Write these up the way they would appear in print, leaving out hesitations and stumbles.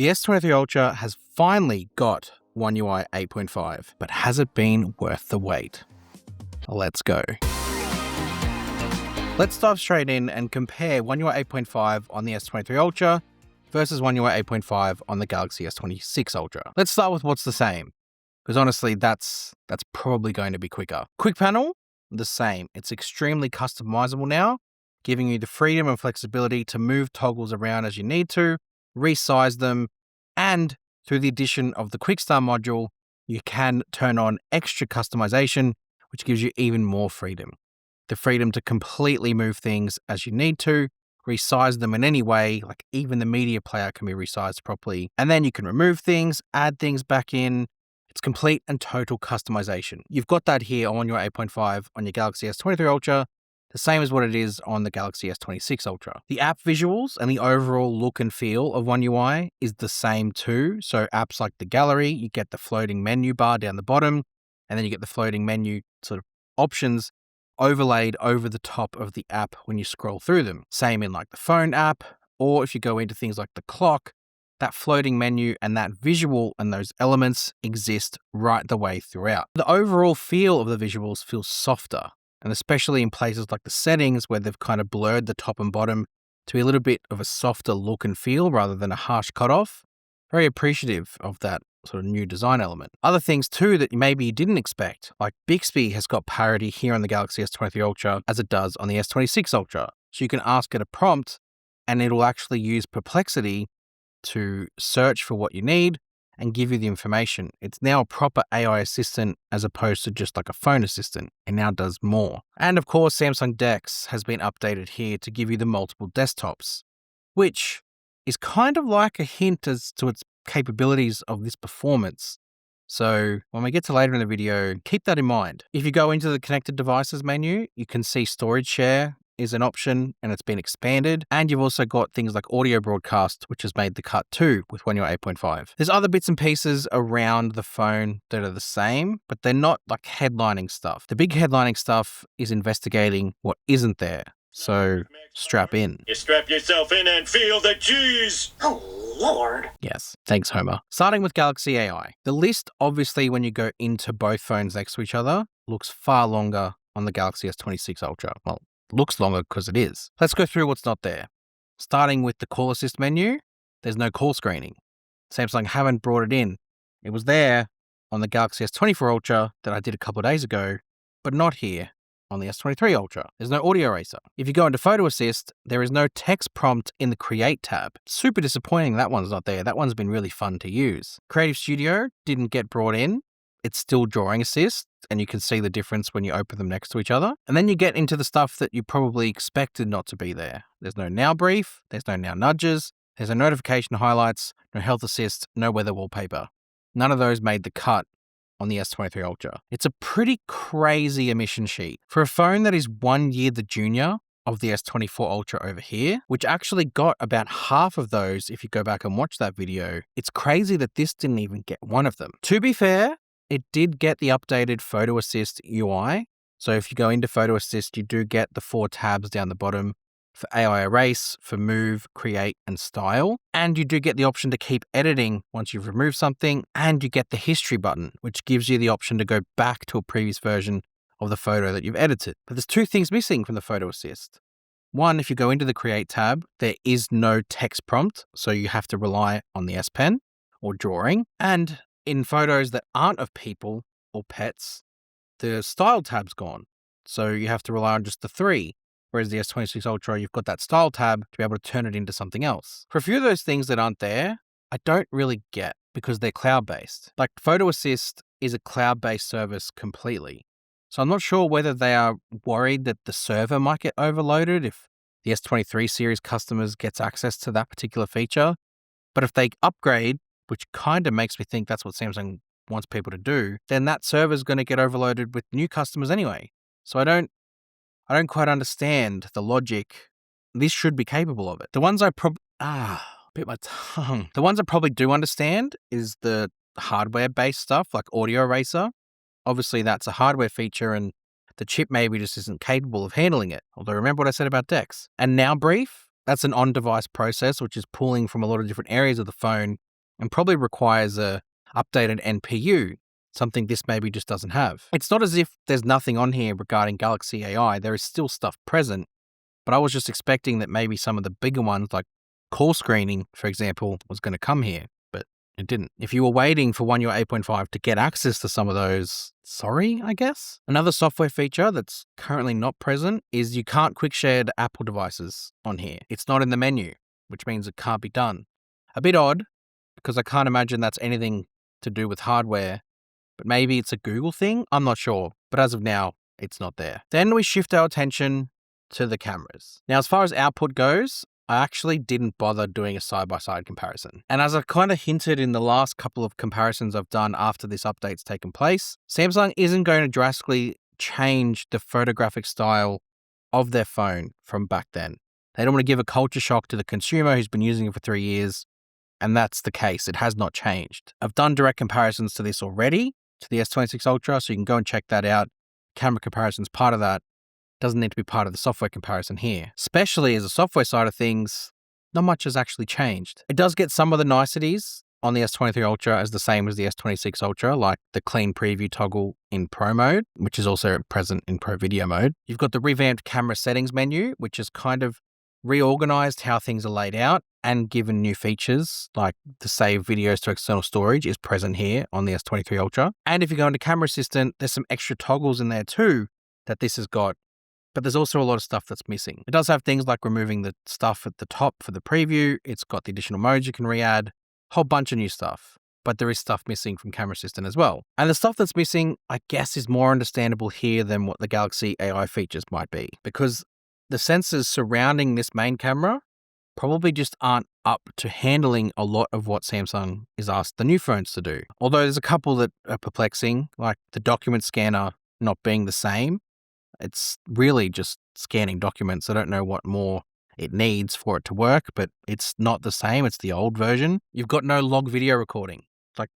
The S23 Ultra has finally got oneui 8.5, but has it been worth the wait? Let's go. Let's dive straight in and compare oneui 8.5 on the S23 Ultra versus oneui 8.5 on the Galaxy S26 Ultra. Let's start with what's the same, because honestly, that's probably going to be quicker. Quick panel, the same. It's extremely customizable now, giving you the freedom and flexibility to move toggles around as you need to, resize them, and through the addition of the Quick Start module, you can turn on extra customization, which gives you even more freedom. The freedom to completely move things as you need to, resize them in any way, like even the media player can be resized properly. And then you can remove things, add things back in. It's complete and total customization. You've got that here on your 8.5 on your Galaxy S23 Ultra, the same as what it is on the Galaxy S26 Ultra. The app visuals and the overall look and feel of oneui is the same too. So apps like the gallery, you get the floating menu bar down the bottom, and then you get the floating menu sort of options overlaid over the top of the app when you scroll through them. Same in like the phone app, or if you go into things like the clock, that floating menu and that visual and those elements exist right the way throughout. The overall feel of the visuals feels softer, and especially in places like the settings where they've kind of blurred the top and bottom to be a little bit of a softer look and feel rather than a harsh cutoff. Very appreciative of that sort of new design element. Other things too that maybe you didn't expect, like Bixby has got parity here on the Galaxy S23 Ultra as it does on the S26 Ultra. So you can ask it a prompt and it'll actually use Perplexity to search for what you need and give you the information. It's now a proper AI assistant as opposed to just like a phone assistant. It now does more. And of course, Samsung DeX has been updated here to give you the multiple desktops, which is kind of like a hint as to its capabilities of this performance. So when we get to later in the video, keep that in mind. If you go into the connected devices menu, you can see storage share is an option and it's been expanded. And you've also got things like audio broadcast, which has made the cut too with oneui 8.5. There's other bits and pieces around the phone that are the same, but they're not like headlining stuff. The big headlining stuff is investigating what isn't there. So strap in. You strap yourself in and feel the G's. Oh, Lord. Yes, thanks, Homer. Starting with Galaxy AI. The list, obviously, when you go into both phones next to each other, looks far longer on the Galaxy S26 Ultra. Well, looks longer because it is. Let's go through what's not there. Starting with the call assist menu, there's no call screening. Samsung haven't brought it in. It was there on the Galaxy S24 Ultra that I did a couple of days ago, but not here on the S23 Ultra. There's no audio eraser. If you go into Photo Assist, there is no text prompt in the Create tab. Super disappointing that one's not there. That one's been really fun to use. Creative Studio didn't get brought in. It's still Drawing Assist, and you can see the difference when you open them next to each other. And then you get into the stuff that you probably expected not to be there. There's no Now Brief, there's no Now Nudges, there's no notification highlights, no Health Assist, no weather wallpaper. None of those made the cut on the S23 Ultra. It's a pretty crazy emission sheet. For a phone that is 1 year the junior of the S24 Ultra over here, which actually got about half of those if you go back and watch that video, it's crazy that this didn't even get one of them. To be fair, it did get the updated Photo Assist UI. So if you go into Photo Assist, you do get the 4 tabs down the bottom for AI Erase, for Move, Create, and Style. And you do get the option to keep editing once you've removed something, and you get the History button, which gives you the option to go back to a previous version of the photo that you've edited. But there's 2 things missing from the Photo Assist. One, if you go into the Create tab, there is no text prompt, so you have to rely on the S Pen or drawing. And in photos that aren't of people or pets, the Style tab's gone, so you have to rely on just the 3. Whereas the S26 Ultra, you've got that Style tab to be able to turn it into something else. For a few of those things that aren't there, I don't really get because they're cloud-based. Like Photo Assist is a cloud-based service completely. So I'm not sure whether they are worried that the server might get overloaded if the S23 series customers gets access to that particular feature. But if they upgrade, which kind of makes me think that's what Samsung wants people to do, then that server is going to get overloaded with new customers anyway. So I don't quite understand the logic. This should be capable of it. The ones I bit my tongue. The ones I probably do understand is the hardware-based stuff like audio eraser. Obviously, that's a hardware feature and the chip maybe just isn't capable of handling it. Although remember what I said about DeX. And Now Brief, that's an on-device process which is pulling from a lot of different areas of the phone and probably requires a updated NPU, something this maybe just doesn't have. It's not as if there's nothing on here regarding Galaxy AI. There is still stuff present, but I was just expecting that maybe some of the bigger ones like call screening, for example, was going to come here, but it didn't. If you were waiting for One UI 8.5 to get access to some of those, sorry, I guess. Another software feature that's currently not present is you can't quick share to Apple devices on here. It's not in the menu, which means it can't be done. A bit odd, because I can't imagine that's anything to do with hardware, but maybe it's a Google thing? I'm not sure, but as of now, it's not there. Then we shift our attention to the cameras. Now, as far as output goes, I actually didn't bother doing a side-by-side comparison. And as I kind of hinted in the last couple of comparisons I've done after this update's taken place, Samsung isn't going to drastically change the photographic style of their phone from back then. They don't want to give a culture shock to the consumer who's been using it for 3 years, and that's the case. It has not changed. I've done direct comparisons to this already, to the S26 Ultra, so you can go and check that out. Camera comparison's part of that. Doesn't need to be part of the software comparison here. Especially as a software side of things, not much has actually changed. It does get some of the niceties on the S23 Ultra as the same as the S26 Ultra, like the clean preview toggle in Pro mode, which is also present in Pro video mode. You've got the revamped camera settings menu, which is kind of reorganized how things are laid out and given new features, like the save videos to external storage is present here on the S23 Ultra. And if you go into Camera Assistant, there's some extra toggles in there too that this has got. But there's also a lot of stuff that's missing. It does have things like removing the stuff at the top for the preview. It's got the additional modes you can re-add, a whole bunch of new stuff. But there is stuff missing from Camera Assistant as well. And the stuff that's missing, I guess, is more understandable here than what the Galaxy AI features might be. Because the sensors surrounding this main camera probably just aren't up to handling a lot of what Samsung is asked the new phones to do. Although there's a couple that are perplexing, like the document scanner not being the same. It's really just scanning documents. I don't know what more it needs for it to work, but it's not the same. It's the old version. You've got no log video recording. Like,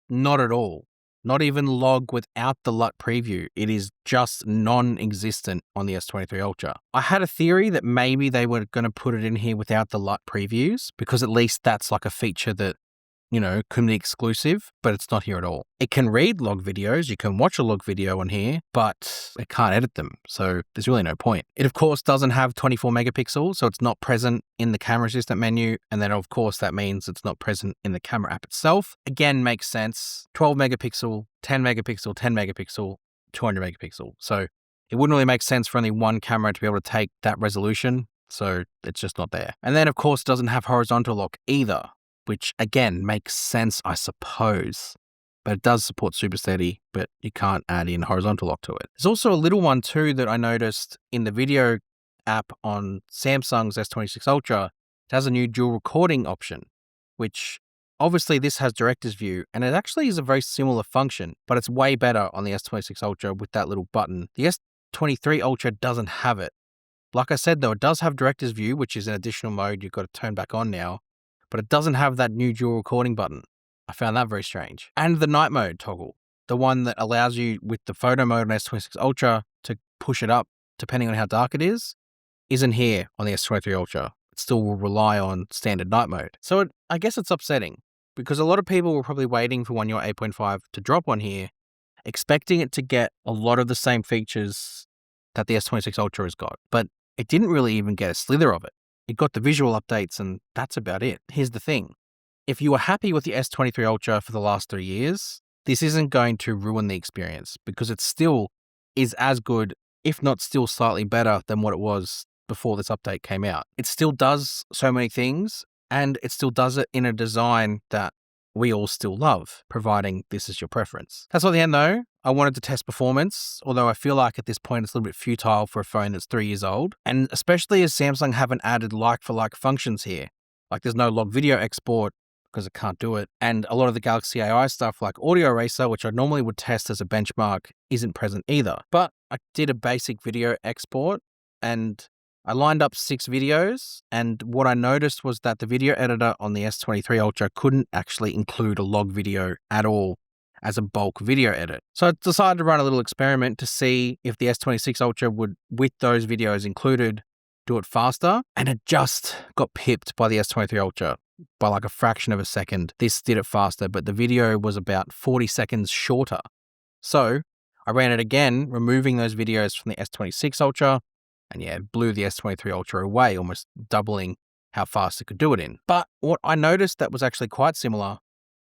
not at all. Not even log without the LUT preview. It is just non-existent on the S23 Ultra. I had a theory that maybe they were going to put it in here without the LUT previews, because at least that's like a feature that, you know, can be exclusive, but it's not here at all. It can read log videos, you can watch a log video on here, but it can't edit them, so there's really no point. It, of course, doesn't have 24 megapixels, so it's not present in the Camera Assistant menu, and then, of course, that means it's not present in the camera app itself. Again, makes sense. 12 megapixel, 10 megapixel, 10 megapixel, 200 megapixel. So it wouldn't really make sense for only one camera to be able to take that resolution, so it's just not there. And then, of course, it doesn't have horizontal lock either, which again makes sense, I suppose. But it does support Super Steady, but you can't add in horizontal lock to it. There's also a little one too that I noticed in the video app on Samsung's S26 Ultra. It has a new dual recording option, which obviously this has director's view, and it actually is a very similar function, but it's way better on the S26 Ultra with that little button. The S23 Ultra doesn't have it. Like I said though, it does have director's view, which is an additional mode you've got to turn back on now, but it doesn't have that new dual recording button. I found that very strange. And the night mode toggle, the one that allows you with the photo mode on S26 Ultra to push it up depending on how dark it is, isn't here on the S23 Ultra. It still will rely on standard night mode. So I guess it's upsetting because a lot of people were probably waiting for One UI 8.5 to drop on here, expecting it to get a lot of the same features that the S26 Ultra has got, but it didn't really even get a slither of it. It got the visual updates and that's about it. Here's the thing. If you were happy with the S23 Ultra for the last 3 years, this isn't going to ruin the experience because it still is as good, if not still slightly better than what it was before this update came out. It still does so many things and it still does it in a design that we all still love, providing this is your preference. That's not the end though. I wanted to test performance, although I feel like at this point it's a little bit futile for a phone that's 3 years old, and especially as Samsung haven't added like-for-like functions here. Like there's no log video export because it can't do it, and a lot of the Galaxy AI stuff like Audio Eraser, which I normally would test as a benchmark, isn't present either. But I did a basic video export and I lined up 6 videos, and what I noticed was that the video editor on the S23 Ultra couldn't actually include a log video at all as a bulk video edit. So I decided to run a little experiment to see if the S26 Ultra would, with those videos included, do it faster, and it just got pipped by the S23 Ultra. by like a fraction of a second. This did it faster, but the video was about 40 seconds shorter. So I ran it again, removing those videos from the S26 Ultra, and yeah, it blew the S23 Ultra away, almost doubling how fast it could do it in. But what I noticed that was actually quite similar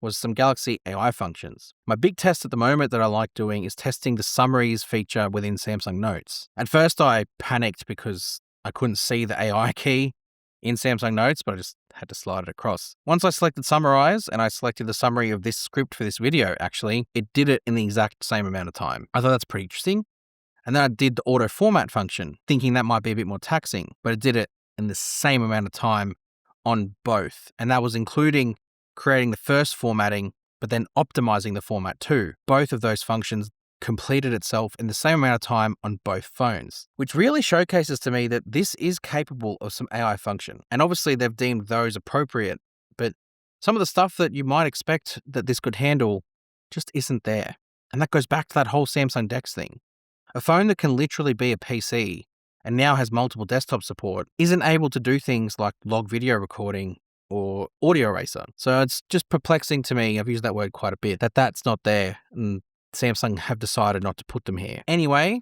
was some Galaxy AI functions. My big test at the moment that I like doing is testing the summaries feature within Samsung Notes. At first I panicked because I couldn't see the AI key in Samsung Notes, but I just had to slide it across. Once I selected summarize and I selected the summary of this script for this video, actually, it did it in the exact same amount of time. I thought that's pretty interesting. And then I did the auto format function, thinking that might be a bit more taxing, but it did it in the same amount of time on both. And that was including creating the first formatting, but then optimizing the format too. Both of those functions completed itself in the same amount of time on both phones, which really showcases to me that this is capable of some AI function. And obviously they've deemed those appropriate, but some of the stuff that you might expect that this could handle just isn't there. And that goes back to that whole Samsung DeX thing. A phone that can literally be a PC and now has multiple desktop support isn't able to do things like log video recording or audio eraser. So it's just perplexing to me, I've used that word quite a bit, that that's not there and Samsung have decided not to put them here. Anyway,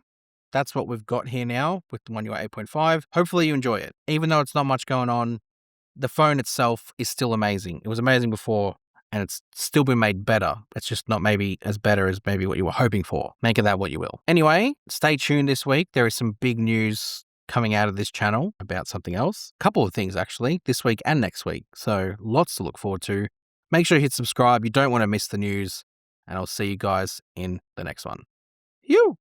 that's what we've got here now with the One UI 8.5. Hopefully you enjoy it. Even though it's not much going on, the phone itself is still amazing. It was amazing before, and it's still been made better. It's just not maybe as better as maybe what you were hoping for. Make of that what you will. Anyway, stay tuned this week. There is some big news coming out of this channel about something else. A couple of things actually, this week and next week. So lots to look forward to. Make sure you hit subscribe. You don't want to miss the news. And I'll see you guys in the next one. You.